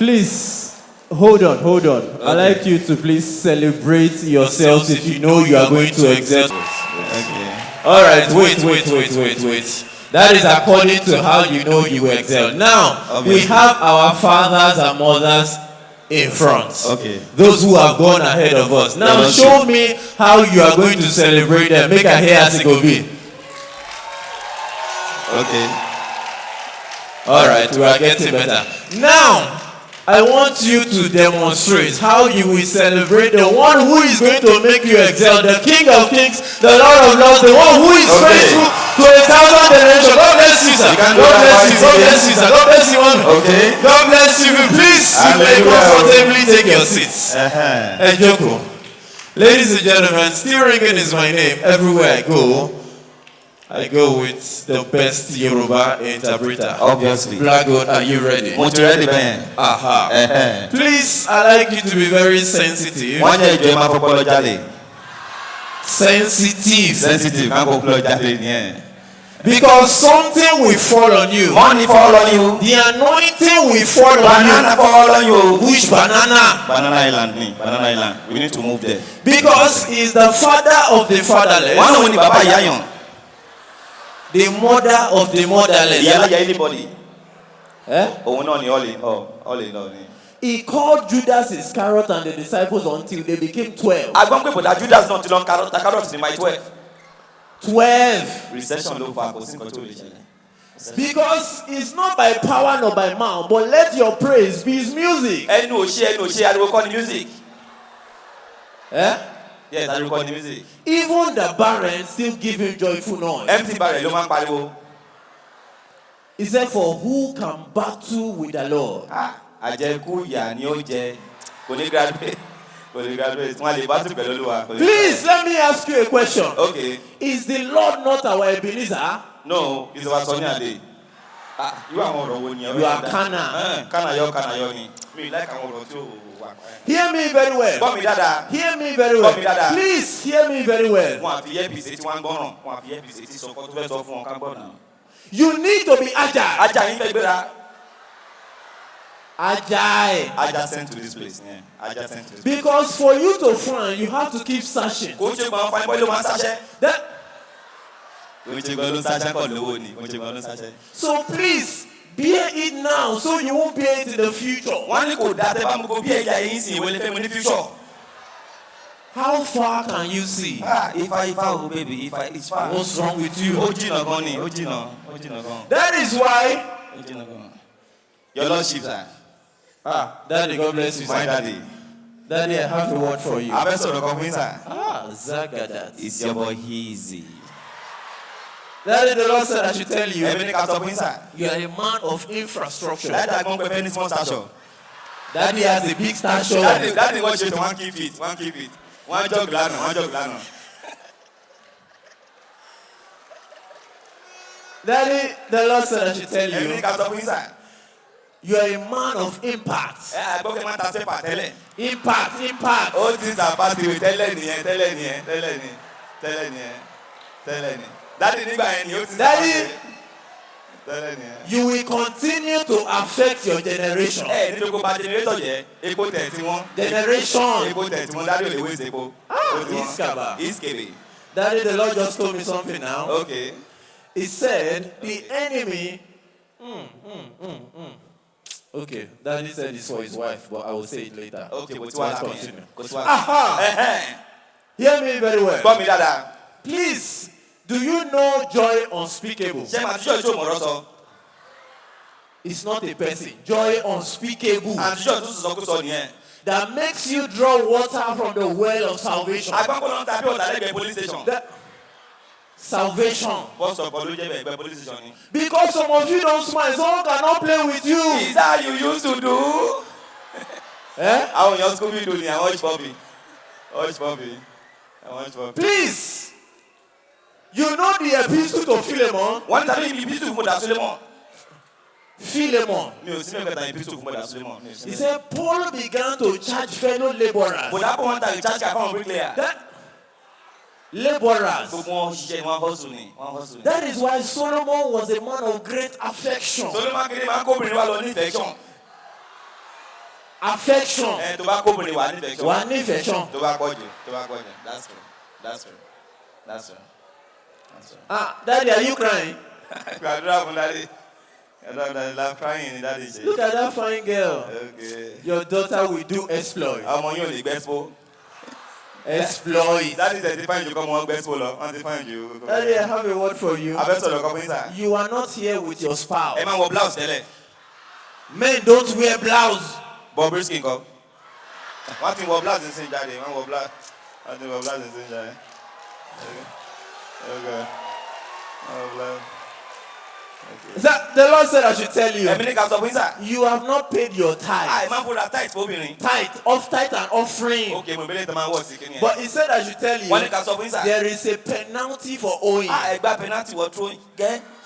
Please, hold on. Okay. I'd like you to please celebrate yourselves if you know you are going to excel. Okay. All right, wait. That is according to how you know you will excel. Now, we have our fathers and mothers in front. Okay. Those who have gone ahead of us. Now, show me how you are going to celebrate them. Make a hair as it go be. Okay. All right, we are getting better. Now, I want you to demonstrate how you will celebrate the one who is going to make you excel, the King of Kings, the Lord of Lords, the one who is faithful to 1,000 generations. God bless you, sir. God bless you, sir. God bless you, man. Okay. God bless you. Please, you may comfortably take your seats. And Joko. Ladies and gentlemen, Still Ringing is my name. Everywhere I go with the best Yoruba interpreter. Obviously. Black God, are you ready? Much ready, man. Aha. Please, I like you to be very sensitive. Sensitive. Because something will fall on you. Money fall on you. The anointing will fall Banana fall on you. Which banana? Banana Island. We need to move there. Because he's the father of the fatherless. The mother of the motherless. Anybody. He called Judas Iscariot and the disciples until they became 12. Judas not long carrot in my 12. 12. Recession over. Because it's not by power nor by mouth, but let your praise be his music. I record the music. Yes, I record the music. Even the barren still give him joyful noise. Empty barrel, He said, for who can battle with the Lord? Please, let me ask you a question. Okay. Is the Lord not our Ebenezer? No, it's our Sonia Day. You are Kana. Kana. Me like Hear me very well. Hear me very well. Please hear me very well. You need to be agile. Adjacent to this place. Because for you to find, you have to keep searching. So please, bear it now so you won't bear it in the future. How far can you see? If I What's wrong with you? That That is why. your Lordship, sir. Daddy, God bless you. My daddy. Daddy, I have a word for you. Zagadat. It's your boy Easy. Daddy, the Lord said I should tell you, you are a man of infrastructure. Daddy has a big stature. Daddy watch it, one keep it. One jog lano. Daddy, the Lord said I should tell you, you are a man of impact. Impact. All things are past you. Daddy, you will continue to affect your generation. Daddy, the Lord just told me something now. Okay. He said the enemy. Okay, Daddy said this for his wife, but I will say it later. Okay, let's continue. Aha! Hear me very well. Please, do you know joy unspeakable? It's not a person. Joy unspeakable. That makes you draw water from the well of salvation. Salvation. Because some of you don't smile, someone cannot play with you. Is that you used to do? I want your school video. I watch Bobby. Please. You know the epistle to Philemon? One time the epistle to Philemon. He said Paul began to charge fellow laborers. Laborers. That is why Solomon was a man of great affection. affection. Tó bá kó obìnrin wà ní affection. Wà ní affection. Tó bá pọ̀jù. That's true. That's true. Ah, Daddy, are you crying? Gbàdúrà fún Daddy. I'm crying, Daddy. Look at that fine girl. Okay. Your daughter will do exploit. Ọmọ yóò lè gbẹ́spo. Exploit. Daddy said define you come on gbẹ́spo lọ. Wọ́n define you. Daddy, I have a word for you. Abẹ́sọ̀rọ̀ kọ́ fún ìsà. You are not here with your spouse. Ẹ máa wọ blouse tẹ́lẹ̀. Men don't wear blouse. Bobrisky nǹkan. Wọ́n ti wọ blouse ní sin jáde. Wọ́n wọ blouse ní sin jáde. Okay. Oh, blouse. Okay. The Lord said I should tell you. Ẹ̀mí ní ká sọ fún ìsà. You have not paid your tithe. Máa ń fura tithe fún obìnrin. Tithe and offering. Okay, mo bẹ̀rẹ̀ tó máa wọ̀ sí kí ni ẹ. But he said I should tell you. Wọ́n ní ká sọ fún ìsà. There is a penalty for owing. Ẹgbà penalty wọ throwing.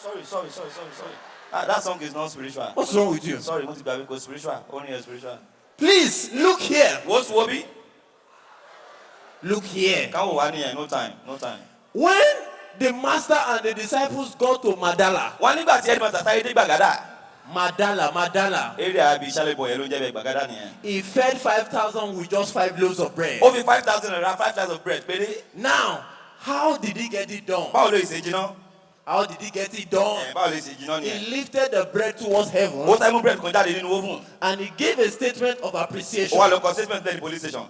Sorry. That song is not spiritual. What's wrong with you? Sorry, mo ti gbàgbé kò spiritual. Only a spiritual. Please look here. What's Wobi? Look here. Káwọn wá nìyẹn, no time. When the master and the disciples got to Madala. Wọ́n nígbà tí Edmund Tatáyé dé Gbàgádà. Madala. Area àbí ìṣàlẹ̀ bọ̀ yẹn ló ń jẹ́ bẹ́ẹ̀ Gbàgádà nìyẹn. He fed 5,000 with just 5 loaves of bread. Ó fi 5,000 naira 5 loaves of bread péré. Now, how did he get it done? Báwo ló ṣe jiná? How did he get it done? Báwo ló ṣe jiná nìyẹn? He lifted the bread towards heaven. Ó sáré mú bread kan jáde nínú oven. And he gave a statement of appreciation. Ó wá lọ kọ statement lẹ́yìn police station.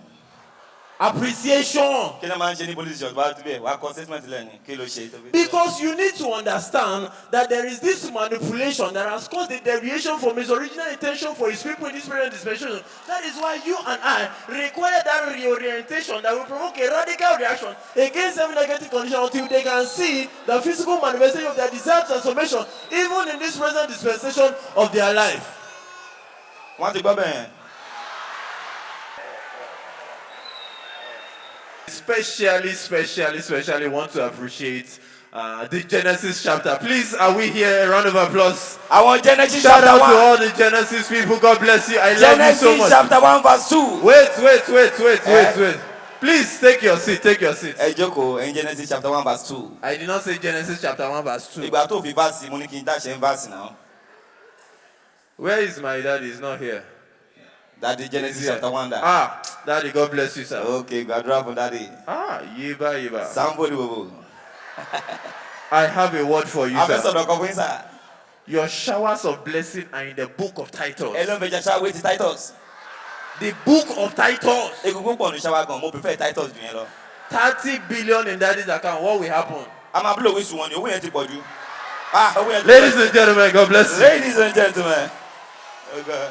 Appreciation. Kí ló máa ń ṣe ní police station bá dúbẹ̀? Wá kọ statement lẹ́yìn kí ló ṣe. Because you need to understand that there is this manipulation that has caused a deviation from his original intention for his people in this present dispensation. That is why you and I require that reorientation that will provoke a radical reaction against every negative condition until they can see the physical manifestation of their desired transformation even in this present dispensation of their life. Wọ́n ti gbọ́ bẹ́ẹ̀. Especially want to appreciate the Genesis chapter. Please, are we here? A round of applause. I want Genesis Shout chapter out 1. to all the Genesis people. God bless you. I love you so Genesis much. chapter 1 verse 2. Wait. Please take your seat. Ẹ jókòó, in Genesis chapter 1 verse 2. I did not say Genesis chapter 1 verse 2. Ìgbà tó fi verse mo ní kí n dáṣẹ́ verse now. Where is my daddy? He's not here. Daddy Genesis chapter 1 that. Ah, daddy, God bless you, sir. Okay, gbàdúrà fún daddy. Yiba. Somebody bobo. I have a word for you, sir. Abẹ́sọ̀rọ̀ kan fún yín sà. Your showers of blessing are in the book of Titus. Ẹ ló ń fẹjọ ṣáwé ti Titus. The book of Titus. Egungun pọ̀ ní ṣáwá gan, mo prefer Titus jù yẹn lọ. 30 billion in daddy's account. What will happen? A máa blow wíṣù wọn ni, owó yẹn ti pọ̀ jù. Ladies and gentlemen, God bless you. Ladies and gentlemen. Okay.